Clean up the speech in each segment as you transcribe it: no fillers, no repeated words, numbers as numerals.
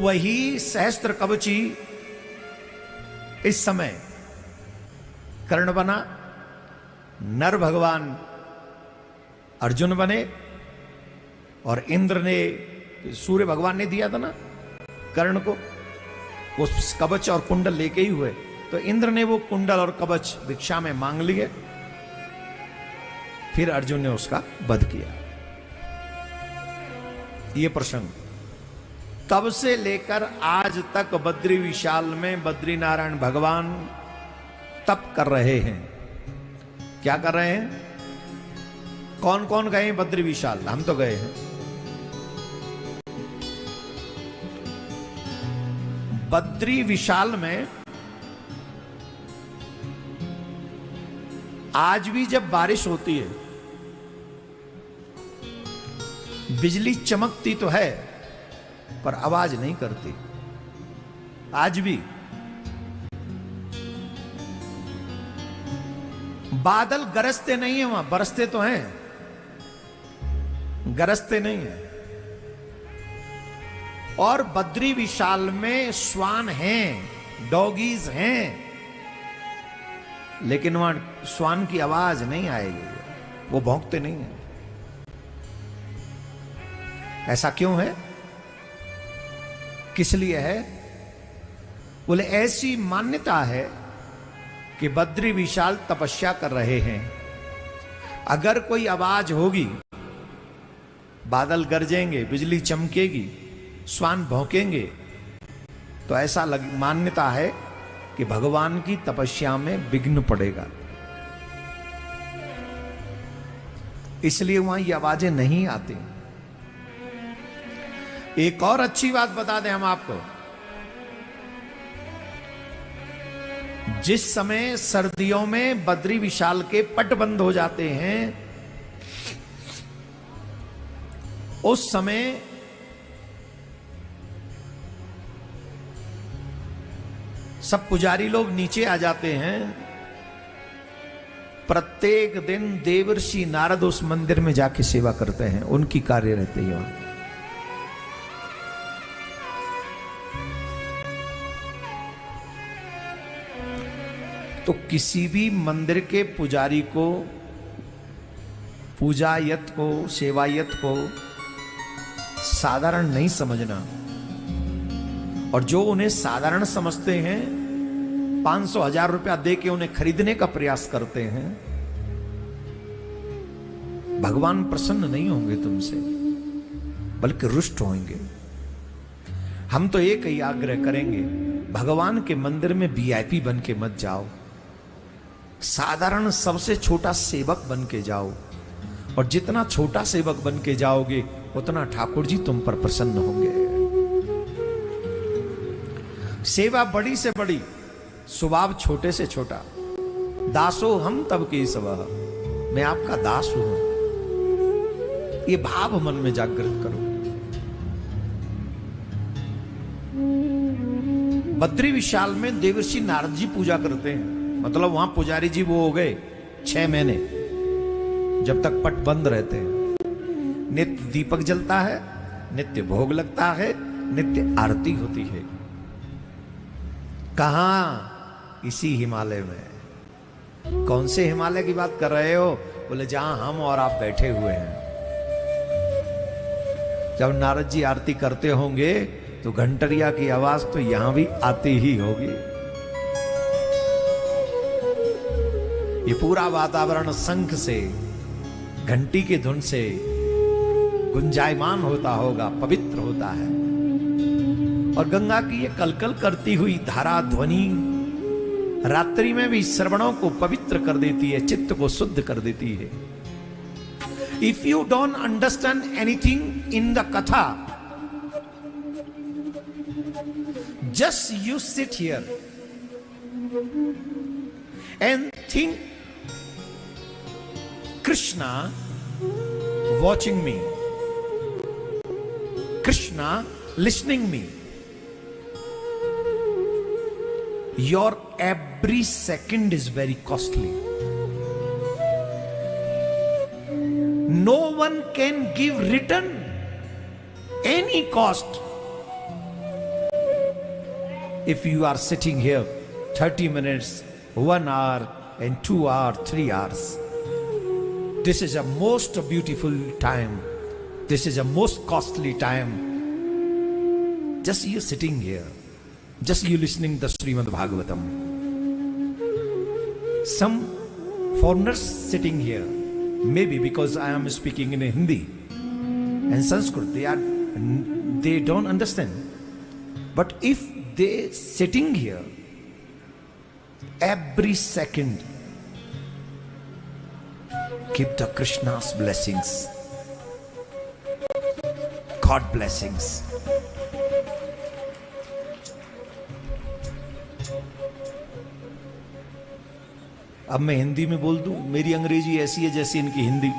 वही सहस्त्र कवची इस समय कर्ण बना, नर भगवान अर्जुन बने, और इंद्र ने, सूर्य भगवान ने दिया था ना कर्ण को वो कवच और कुंडल लेके ही हुए, तो इंद्र ने वो कुंडल और कवच भिक्षा में मांग लिए, फिर अर्जुन ने उसका वध किया। ये प्रसंग तब से लेकर आज तक बद्री विशाल में बद्री नारायण भगवान तप कर रहे हैं। क्या कर रहे हैं? कौन कौन गए हैं बद्री विशाल? हम तो गए हैं। बद्री विशाल में आज भी जब बारिश होती है, बिजली चमकती तो है पर आवाज नहीं करती। आज भी बादल गरजते नहीं है, वहां बरसते तो हैं, गरजते नहीं है। और बद्री विशाल में श्वान हैं, डॉगीज हैं, लेकिन वहां श्वान की आवाज नहीं आएगी, वो भौंकते नहीं है। ऐसा क्यों है? किस लिए है? बोले ऐसी मान्यता है कि बद्री विशाल तपस्या कर रहे हैं। अगर कोई आवाज होगी, बादल गरजेंगे, बिजली चमकेगी, श्वान भौंकेंगे, तो ऐसा मान्यता है कि भगवान की तपस्या में विघ्न पड़ेगा। इसलिए वहां ये आवाजें नहीं आती। एक और अच्छी बात बता दें हम आपको, जिस समय सर्दियों में बद्री विशाल के पट बंद हो जाते हैं, उस समय सब पुजारी लोग नीचे आ जाते हैं। प्रत्येक दिन देवर्षि नारद उस मंदिर में जाके सेवा करते हैं, उनकी कार्य रहते हैं वहां। तो किसी भी मंदिर के पुजारी को, पूजायत को, सेवायत को साधारण नहीं समझना। और जो उन्हें साधारण समझते हैं, 500-1000 रुपया दे के उन्हें खरीदने का प्रयास करते हैं, भगवान प्रसन्न नहीं होंगे तुमसे, बल्कि रुष्ट होंगे। हम तो एक ही आग्रह करेंगे, भगवान के मंदिर में वीआईपी बन के मत जाओ, साधारण सबसे छोटा सेवक बन के जाओ। और जितना छोटा सेवक बन के जाओगे, उतना ठाकुर जी तुम पर प्रसन्न होंगे। सेवा बड़ी से बड़ी, स्वभाव छोटे से छोटा। दासो हम तब के सवह, मैं आपका दास हूं, ये भाव मन में जागृत करो। बद्री विशाल में देवर्षि नारद जी पूजा करते हैं। मतलब वहां पुजारी जी वो हो गए 6 महीने, जब तक पट बंद रहते हैं। नित्य दीपक जलता है, नित्य भोग लगता है, नित्य आरती होती है। कहां? इसी हिमालय में। कौन से हिमालय की बात कर रहे हो? बोले जहां हम और आप बैठे हुए हैं। जब नारद जी आरती करते होंगे तो घंटरिया की आवाज तो यहां भी आती ही होगी। ये पूरा वातावरण शंख से, घंटी की धुन से गुंजायमान होता होगा, पवित्र होता है। और गंगा की ये कलकल करती हुई धारा ध्वनि रात्रि में भी श्रवणों को पवित्र कर देती है, चित्त को शुद्ध कर देती है। If you don't understand anything in the katha, just you sit here and think Krishna watching me, Krishna listening me. Your every second is very costly. No one can give return any cost if you are sitting here 30 minutes, 1 hour, and 2 hours, 3 hours, this is a most beautiful time. This is a most costly time. Just you sitting here, just you listening the Srimad Bhagavatam. Some foreigners sitting here, maybe because I am speaking in Hindi and Sanskrit, they don't understand. But if they sitting here, every second give the Krishna's blessings, God blessings. अब मैं हिंदी में बोल दूं, मेरी अंग्रेजी ऐसी है जैसी इनकी हिंदी।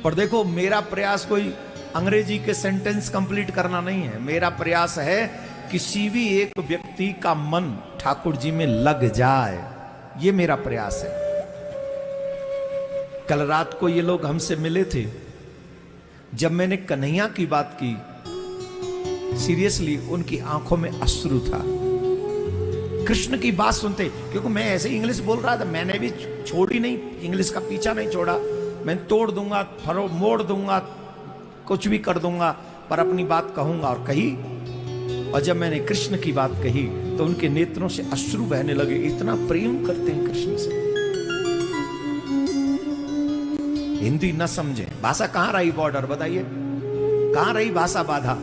पर देखो, मेरा प्रयास कोई अंग्रेजी के सेंटेंस कंप्लीट करना नहीं है। मेरा प्रयास है किसी भी एक व्यक्ति का मन ठाकुर जी में लग जाए, ये मेरा प्रयास है। कल रात को ये लोग हमसे मिले थे, जब मैंने कन्हैया की बात की, सीरियसली उनकी आंखों में अश्रु था। कृष्ण की बात सुनते, क्योंकि मैं ऐसे इंग्लिश बोल रहा था, मैंने भी छोड़ी नहीं, इंग्लिश का पीछा नहीं छोड़ा। मैं तोड़ दूंगा, मोड़ दूंगा, कुछ भी कर दूंगा, पर अपनी बात कहूंगा। और कही, और जब मैंने कृष्ण की बात कही तो उनके नेत्रों से अश्रु बहने लगे। इतना प्रेम करते हैं कृष्ण से। हिंदी न समझे, भाषा कहां रही बॉर्डर, बताइए कहां रही भाषा बाधा।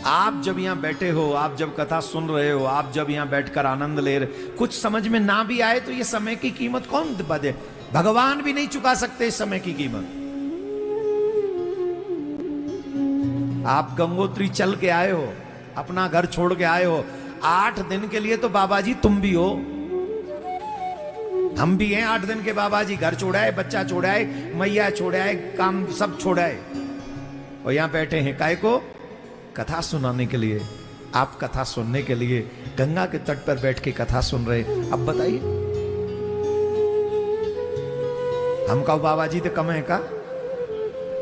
आप जब यहां बैठे हो, आप जब कथा सुन रहे हो, आप जब यहां बैठकर आनंद ले रहे, कुछ समझ में ना भी आए तो ये समय की कीमत कौन दे? भगवान भी नहीं चुका सकते इस समय की कीमत। आप गंगोत्री चल के आए हो, अपना घर छोड़ के आए हो 8 दिन के लिए, तो बाबा जी तुम भी हो, हम भी हैं 8 दिन के बाबा जी। घर छोड़ाए, बच्चा छोड़ाए, मैया छोड़ाए, काम सब छोड़ाए, और यहां बैठे हैं काहे को? कथा सुनाने के लिए। आप कथा सुनने के लिए गंगा के तट पर बैठ के कथा सुन रहे। अब बताइए, हम कहो बाबा जी तो कम है का?